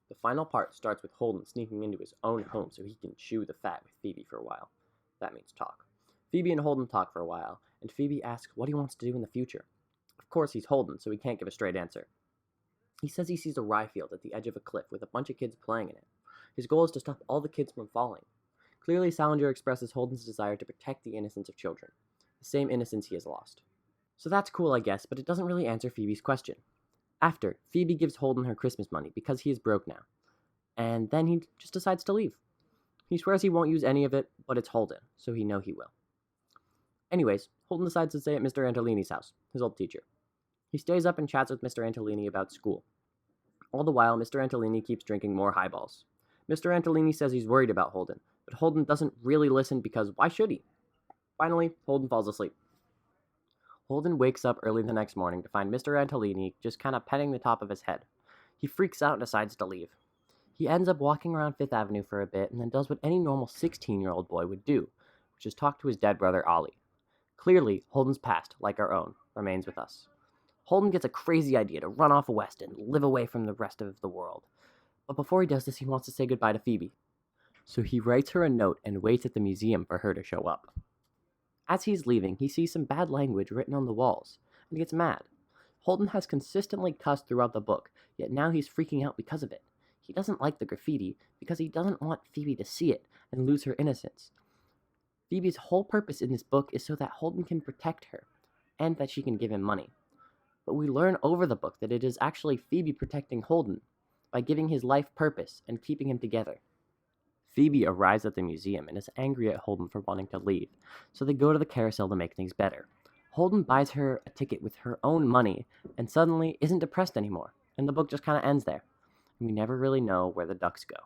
The final part starts with Holden sneaking into his own home so he can chew the fat with Phoebe for a while. That means talk. Phoebe and Holden talk for a while, and Phoebe asks what he wants to do in the future. Of course, he's Holden, so he can't give a straight answer. He says he sees a rye field at the edge of a cliff with a bunch of kids playing in it. His goal is to stop all the kids from falling. Clearly, Salinger expresses Holden's desire to protect the innocence of children, the same innocence he has lost. So that's cool, I guess, but it doesn't really answer Phoebe's question. After, Phoebe gives Holden her Christmas money because he is broke now, and then he just decides to leave. He swears he won't use any of it, but it's Holden, so he knows he will. Anyways, Holden decides to stay at Mr. Antolini's house, his old teacher. He stays up and chats with Mr. Antolini about school. All the while, Mr. Antolini keeps drinking more highballs. Mr. Antolini says he's worried about Holden, but Holden doesn't really listen because why should he? Finally, Holden falls asleep. Holden wakes up early the next morning to find Mr. Antolini just kind of petting the top of his head. He freaks out and decides to leave. He ends up walking around Fifth Avenue for a bit and then does what any normal 16-year-old boy would do, which is talk to his dead brother Ollie. Clearly, Holden's past, like our own, remains with us. Holden gets a crazy idea to run off west and live away from the rest of the world. But before he does this, he wants to say goodbye to Phoebe. So he writes her a note and waits at the museum for her to show up. As he's leaving, he sees some bad language written on the walls, and gets mad. Holden has consistently cussed throughout the book, yet now he's freaking out because of it. He doesn't like the graffiti because he doesn't want Phoebe to see it and lose her innocence. Phoebe's whole purpose in this book is so that Holden can protect her, and that she can give him money. But we learn over the book that it is actually Phoebe protecting Holden by giving his life purpose and keeping him together. Phoebe arrives at the museum and is angry at Holden for wanting to leave, so they go to the carousel to make things better. Holden buys her a ticket with her own money and suddenly isn't depressed anymore, and the book just kind of ends there. And we never really know where the ducks go.